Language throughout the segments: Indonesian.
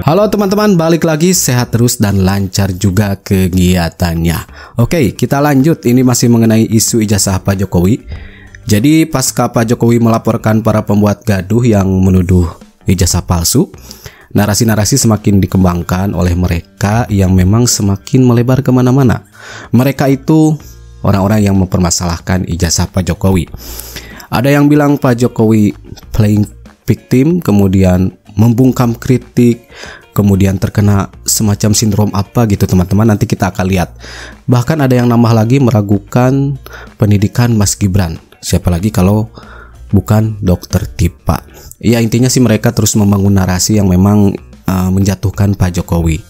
Halo teman-teman, balik lagi, sehat terus dan lancar juga kegiatannya. Oke, kita lanjut. Ini masih mengenai isu ijazah Pak Jokowi. Jadi pasca Pak Jokowi melaporkan para pembuat gaduh yang menuduh ijazah palsu, narasi-narasi semakin dikembangkan oleh mereka yang memang semakin melebar kemana-mana. Mereka itu orang-orang yang mempermasalahkan ijazah Pak Jokowi. Ada yang bilang Pak Jokowi playing victim, kemudian membungkam kritik, kemudian terkena semacam sindrom apa gitu teman-teman, nanti kita akan lihat. Bahkan ada yang nambah lagi meragukan pendidikan Mas Gibran, siapa lagi kalau bukan Dokter Tipa. Ya intinya sih mereka terus membangun narasi yang memang menjatuhkan Pak Jokowi.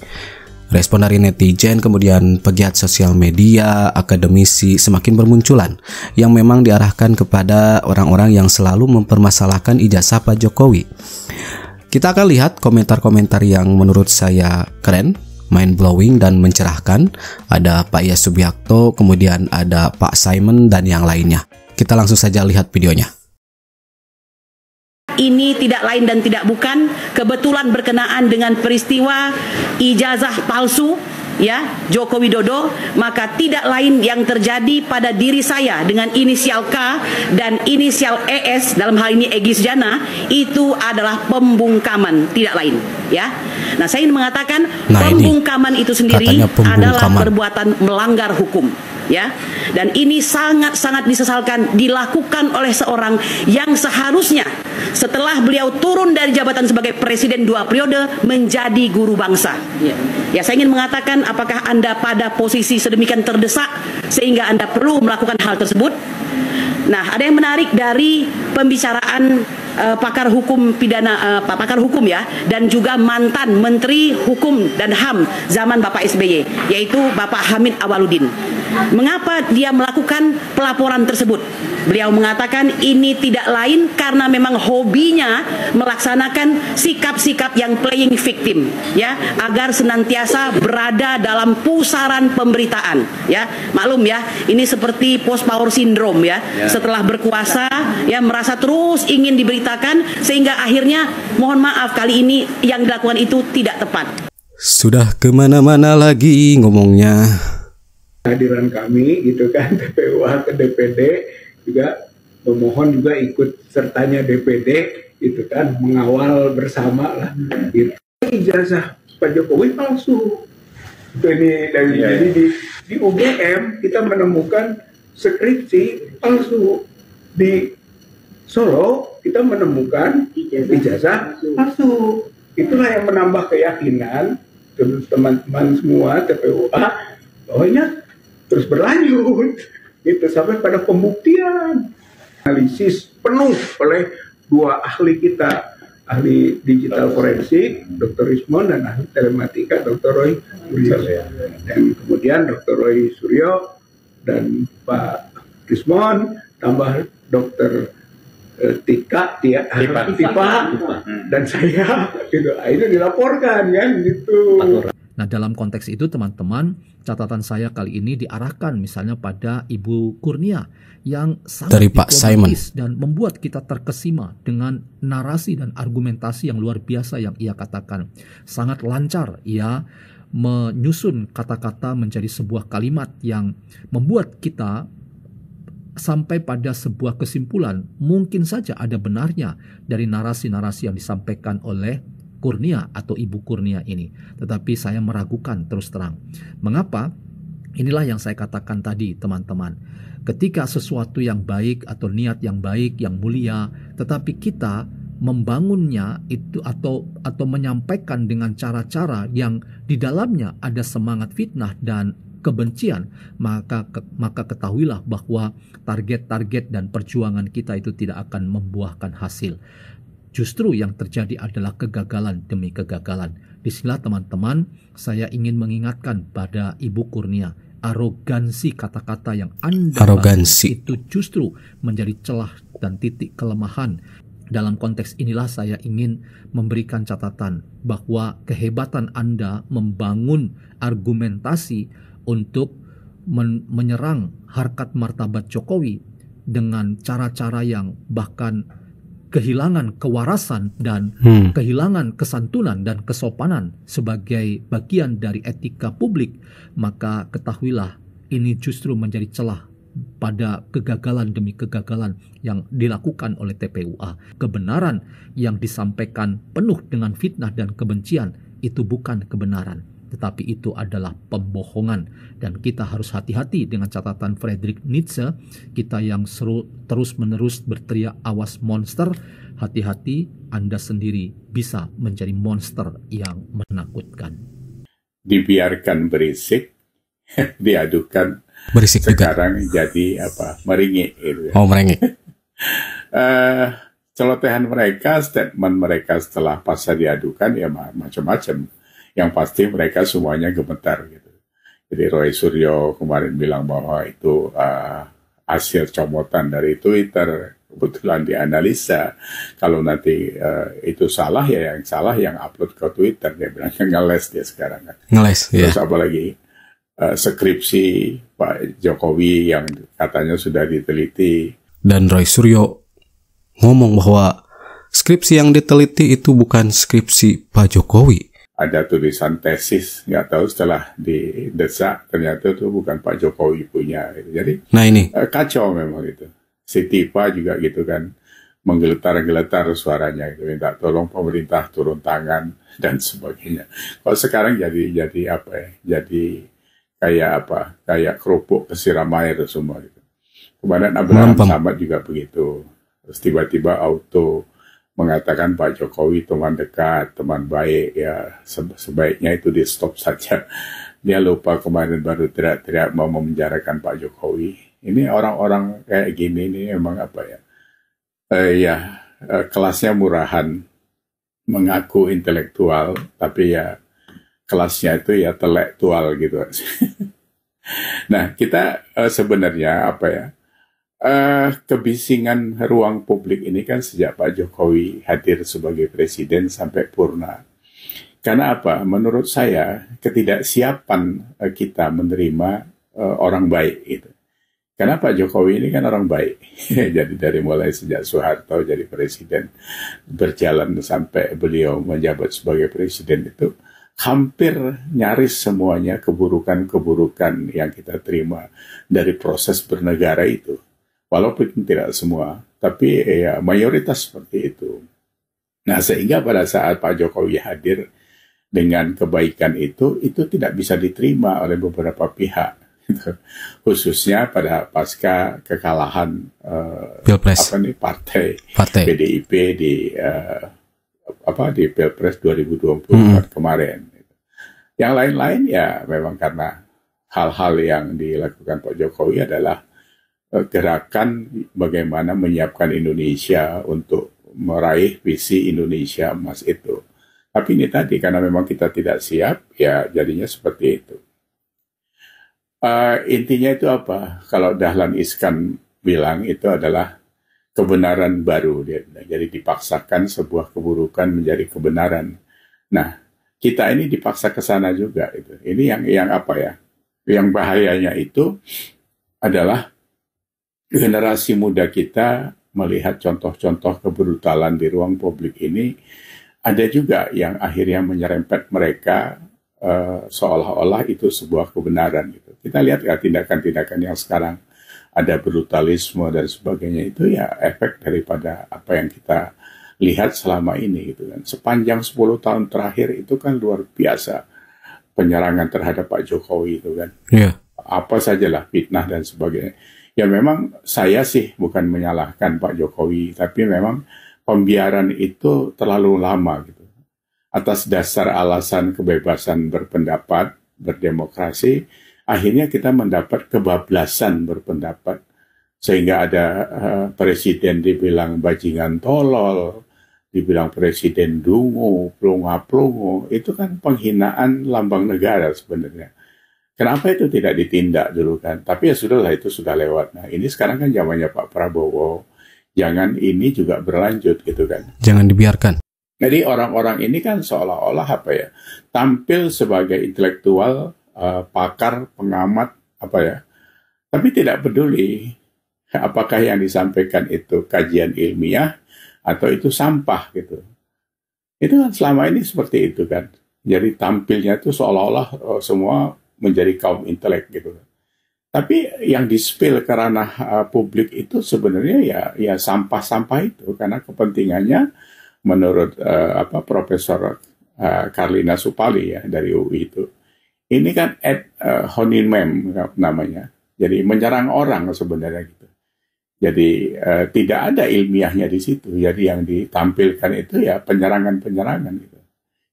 Respon dari netizen, kemudian pegiat sosial media, akademisi semakin bermunculan yang memang diarahkan kepada orang-orang yang selalu mempermasalahkan ijazah Pak Jokowi. Kita akan lihat komentar-komentar yang menurut saya keren, mind blowing dan mencerahkan. Ada Pak Yas Subiakto, kemudian ada Pak Simon dan yang lainnya. Kita langsung saja lihat videonya. Ini tidak lain dan tidak bukan kebetulan berkenaan dengan peristiwa ijazah palsu ya Joko Widodo, maka tidak lain yang terjadi pada diri saya dengan inisial K dan inisial ES, dalam hal ini Egy Sujana, itu adalah pembungkaman, tidak lain ya. Nah, saya ingin mengatakan pembungkaman itu sendiri adalah perbuatan melanggar hukum ya, dan ini sangat-sangat disesalkan dilakukan oleh seorang yang seharusnya setelah beliau turun dari jabatan sebagai presiden 2 periode menjadi guru bangsa. Ya, saya ingin mengatakan, apakah Anda pada posisi sedemikian terdesak sehingga Anda perlu melakukan hal tersebut? Nah, ada yang menarik dari pembicaraan pakar hukum pidana, pakar hukum ya, dan juga mantan Menteri Hukum dan HAM zaman Bapak SBY, yaitu Bapak Hamid Awaludin. Mengapa dia melakukan pelaporan tersebut? Beliau mengatakan ini tidak lain karena memang hobinya melaksanakan sikap-sikap yang playing victim ya, agar senantiasa berada dalam pusaran pemberitaan ya. Maklum ya, ini seperti post power syndrome ya. Setelah berkuasa ya merasa terus ingin diberitakan, sehingga akhirnya mohon maaf kali ini yang dilakukan itu tidak tepat. Sudah kemana-mana lagi ngomongnya. Kehadiran kami gitu kan, TPUA ke DPD juga memohon juga ikut sertanya DPD gitu kan, mengawal bersama lah gitu. Ijazah Pak Jokowi palsu itu ini dari jadi di UGM kita menemukan skripsi palsu, di Solo kita menemukan ijazah palsu. Itulah yang menambah keyakinan teman-teman semua TPUA bahwa ini terus berlanjut itu sampai pada pembuktian. Analisis penuh oleh 2 ahli kita, ahli digital forensik Dr. Rismon dan ahli telematika Dr. Roy Suryo, dan kemudian Dr. Roy Suryo dan Pak Rismon tambah Dr. Tipa dan saya gitu. Itu dilaporkan kan gitu. Nah, dalam konteks itu teman-teman, catatan saya kali ini diarahkan misalnya pada Ibu Kurnia yang sangat dari Pak Simon dan membuat kita terkesima dengan narasi dan argumentasi yang luar biasa yang ia katakan. Sangat lancar ia menyusun kata-kata menjadi sebuah kalimat yang membuat kita sampai pada sebuah kesimpulan. Mungkin saja ada benarnya dari narasi-narasi yang disampaikan oleh Kurnia atau Ibu Kurnia ini, tetapi saya meragukan terus terang. Mengapa? Inilah yang saya katakan tadi teman-teman. Ketika sesuatu yang baik atau niat yang baik, yang mulia, tetapi kita membangunnya itu atau menyampaikan dengan cara-cara yang di dalamnya ada semangat fitnah dan kebencian, maka ketahuilah bahwa target-target dan perjuangan kita itu tidak akan membuahkan hasil. Justru yang terjadi adalah kegagalan demi kegagalan. Disinilah teman-teman, saya ingin mengingatkan pada Ibu Kurnia, arogansi kata-kata yang Anda bangun itu justru menjadi celah dan titik kelemahan. Dalam konteks inilah saya ingin memberikan catatan bahwa kehebatan Anda membangun argumentasi untuk menyerang harkat martabat Jokowi dengan cara-cara yang bahkan kehilangan kewarasan dan kehilangan kesantunan dan kesopanan sebagai bagian dari etika publik, maka ketahuilah ini justru menjadi celah pada kegagalan demi kegagalan yang dilakukan oleh TPUA. Kebenaran yang disampaikan penuh dengan fitnah dan kebencian itu bukan kebenaran, tetapi itu adalah pembohongan. Dan kita harus hati-hati dengan catatan Friedrich Nietzsche, kita yang terus-menerus berteriak awas monster, hati-hati Anda sendiri bisa menjadi monster yang menakutkan. Dibiarkan berisik, diadukan Berisik sekarang juga. jadi merengek gitu. Oh, merengek. Celotehan mereka, statement mereka setelah pasca diadukan ya macam-macam. Yang pasti mereka semuanya gemetar gitu. Jadi Roy Suryo kemarin bilang bahwa itu hasil comotan dari Twitter, kebetulan dianalisa. Kalau nanti itu salah ya yang salah yang upload ke Twitter, dia bilang ngeles dia sekarang kan. Ngeles, ya. Terus apalagi skripsi Pak Jokowi yang katanya sudah diteliti. Dan Roy Suryo ngomong bahwa skripsi yang diteliti itu bukan skripsi Pak Jokowi. Ada tulisan tesis, nggak tahu setelah didesak ternyata itu bukan Pak Jokowi punya. Jadi Nah ini, kacau memang itu. Si Tipa juga gitu kan, menggeletar-geletar suaranya gitu, minta tolong pemerintah turun tangan dan sebagainya. Kalau sekarang jadi apa ya? Jadi kayak kerupuk kesiram air semua gitu. Kemarin Abraham Samad juga begitu. Terus tiba-tiba auto mengatakan Pak Jokowi teman dekat, teman baik, ya sebaiknya itu di stop saja. Dia lupa kemarin baru teriak-teriak mau memenjarakan Pak Jokowi. Ini orang-orang kayak gini ini emang apa ya? Kelasnya murahan, mengaku intelektual, tapi ya kelasnya itu ya telektual gitu. Nah, kita sebenarnya apa ya? Kebisingan ruang publik ini kan sejak Pak Jokowi hadir sebagai presiden sampai purna. Karena apa? Menurut saya ketidaksiapan kita menerima orang baik itu. Karena Pak Jokowi ini kan orang baik. Jadi dari mulai sejak Soeharto jadi presiden, berjalan sampai beliau menjabat sebagai presiden itu, hampir nyaris semuanya keburukan-keburukan yang kita terima dari proses bernegara itu. Walaupun tidak semua, tapi ya mayoritas seperti itu. Nah, sehingga pada saat Pak Jokowi hadir dengan kebaikan itu tidak bisa diterima oleh beberapa pihak. Khususnya pada pasca kekalahan Pilpres. Partai PDIP di Pilpres 2024 kemarin. Yang lain-lain ya memang karena hal-hal yang dilakukan Pak Jokowi adalah gerakan bagaimana menyiapkan Indonesia untuk meraih visi Indonesia emas itu. Tapi ini tadi karena memang kita tidak siap, ya jadinya seperti itu. Intinya itu apa? Kalau Dahlan Iskan bilang itu adalah kebenaran baru. Jadi dipaksakan sebuah keburukan menjadi kebenaran. Nah, kita ini dipaksa ke sana juga. Itu. Ini yang apa ya? Yang bahayanya itu adalah generasi muda kita melihat contoh-contoh kebrutalan di ruang publik ini, ada juga yang akhirnya menyerempet mereka seolah-olah itu sebuah kebenaran. Gitu. Kita lihat ya tindakan-tindakan yang sekarang ada brutalisme dan sebagainya itu ya efek daripada apa yang kita lihat selama ini. Gitu kan. Sepanjang 10 tahun terakhir itu kan luar biasa penyerangan terhadap Pak Jokowi itu kan. Yeah. Apa sajalah fitnah dan sebagainya. Ya memang saya sih bukan menyalahkan Pak Jokowi, tapi memang pembiaran itu terlalu lama gitu. Atas dasar alasan kebebasan berpendapat, berdemokrasi, akhirnya kita mendapat kebablasan berpendapat. Sehingga ada presiden dibilang bajingan tolol, dibilang presiden dungu, plunga-plungu, itu kan penghinaan lambang negara sebenarnya. Kenapa itu tidak ditindak dulu kan? Tapi ya sudahlah, itu sudah lewat. Nah ini sekarang kan zamannya Pak Prabowo. Jangan ini juga berlanjut gitu kan. Jangan dibiarkan. Jadi orang-orang ini kan seolah-olah apa ya, tampil sebagai intelektual, pakar, pengamat, apa ya. Tapi tidak peduli apakah yang disampaikan itu kajian ilmiah atau itu sampah gitu. Itu kan selama ini seperti itu kan. Jadi tampilnya itu seolah-olah semua menjadi kaum intelek gitu. Tapi yang di-spill ke ranah publik itu sebenarnya ya sampah-sampah itu, karena kepentingannya menurut Profesor Karlina Supali ya dari UI itu. Ini kan ad hominem namanya. Jadi menyerang orang sebenarnya gitu. Jadi tidak ada ilmiahnya di situ. Jadi yang ditampilkan itu ya penyerangan-penyerangan gitu.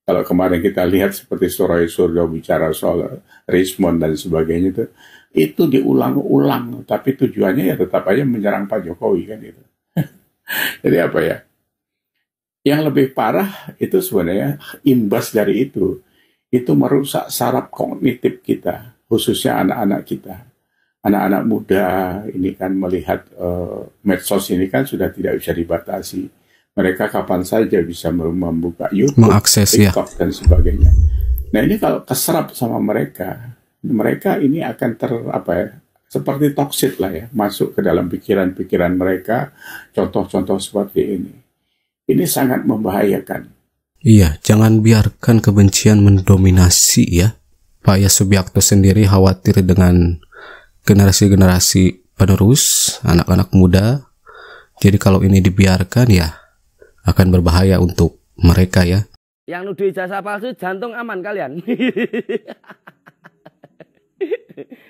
Kalau kemarin kita lihat seperti Roy Suryo bicara soal Rismond dan sebagainya itu diulang-ulang, tapi tujuannya ya tetap aja menyerang Pak Jokowi kan gitu. Jadi apa ya? Yang lebih parah itu sebenarnya imbas dari itu merusak saraf kognitif kita, khususnya anak-anak kita. Anak-anak muda ini kan melihat medsos ini kan sudah tidak bisa dibatasi. Mereka kapan saja bisa membuka YouTube, mengakses TikTok dan sebagainya. Nah ini kalau keserap sama mereka ini akan seperti toksit lah ya, masuk ke dalam pikiran-pikiran mereka. Contoh-contoh seperti ini. Ini sangat membahayakan. Iya, jangan biarkan kebencian mendominasi ya. Pak Yasubiakto sendiri khawatir dengan generasi-generasi penerus, anak-anak muda. Jadi kalau ini dibiarkan ya akan berbahaya untuk mereka ya. Yang nuduh ijazah palsu jantung aman kalian.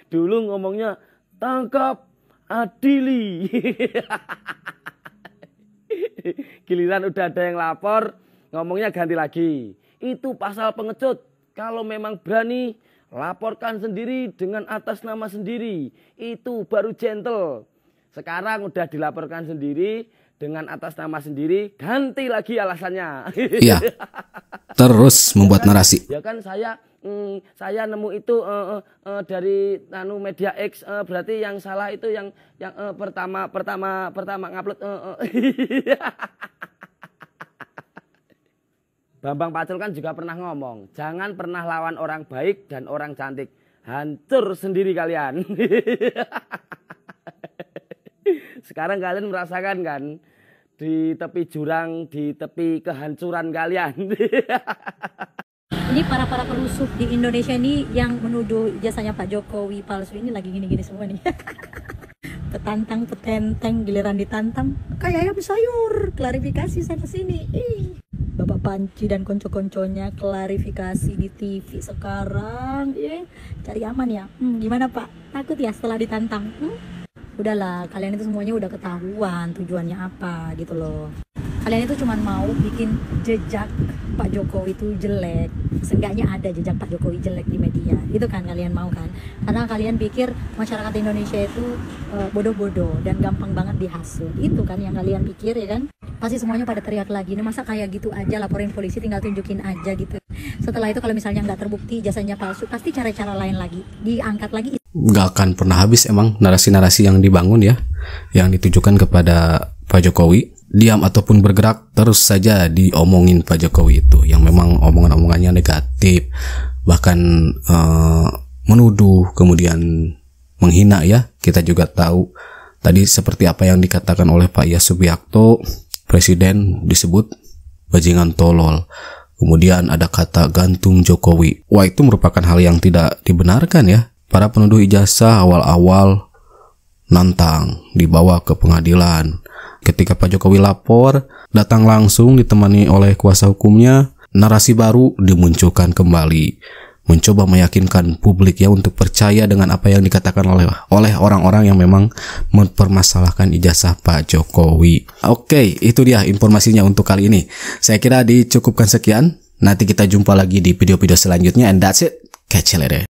Dulu ngomongnya tangkap, adili. Giliran udah ada yang lapor, ngomongnya ganti lagi. Itu pasal pengecut. Kalau memang berani, laporkan sendiri dengan atas nama sendiri. Itu baru gentle. Sekarang udah dilaporkan sendiri dengan atas nama sendiri, ganti lagi alasannya. Iya. Terus membuat narasi. Ya kan saya nemu itu dari media X, berarti yang salah itu yang pertama ngupload. Bambang Pacul kan juga pernah ngomong, jangan pernah lawan orang baik dan orang cantik, hancur sendiri kalian. Sekarang kalian merasakan kan, di tepi jurang, di tepi kehancuran kalian. Ini para perusuh di Indonesia ini yang menuduh ijazahnya Pak Jokowi palsu ini lagi gini-gini semua nih. Petantang, petenteng, giliran ditantang kayak ayam sayur. Klarifikasi sana sini. Bapak Panci dan konco-konconya klarifikasi di TV sekarang. Cari aman ya. Gimana Pak? Takut ya setelah ditantang? Udahlah, kalian itu semuanya udah ketahuan tujuannya apa gitu loh. Kalian itu cuma mau bikin jejak Pak Jokowi itu jelek. Seenggaknya ada jejak Pak Jokowi jelek di media. Itu kan kalian mau kan? Karena kalian pikir masyarakat Indonesia itu bodoh-bodoh dan gampang banget dihasut. Itu kan yang kalian pikir ya kan? Pasti semuanya pada teriak lagi. Nah, masa kayak gitu aja laporin polisi tinggal tunjukin aja gitu. Setelah itu kalau misalnya nggak terbukti jasanya palsu, pasti cara-cara lain lagi. Diangkat lagi. Nggak akan pernah habis emang narasi-narasi yang dibangun ya, yang ditujukan kepada Pak Jokowi. Diam ataupun bergerak terus saja diomongin Pak Jokowi itu, yang memang omongan-omongannya negatif, bahkan menuduh, kemudian menghina ya. Kita juga tahu tadi seperti apa yang dikatakan oleh Pak Yasubiakto, Presiden disebut bajingan tolol. Kemudian ada kata gantung Jokowi. Wah, itu merupakan hal yang tidak dibenarkan ya. Para penuduh ijazah awal-awal nantang, dibawa ke pengadilan. Ketika Pak Jokowi lapor, datang langsung ditemani oleh kuasa hukumnya, narasi baru dimunculkan kembali. Mencoba meyakinkan publik ya untuk percaya dengan apa yang dikatakan oleh orang-orang yang memang mempermasalahkan ijazah Pak Jokowi. Oke, itu dia informasinya untuk kali ini. Saya kira dicukupkan sekian. Nanti kita jumpa lagi di video-video selanjutnya. And that's it. Catch you later.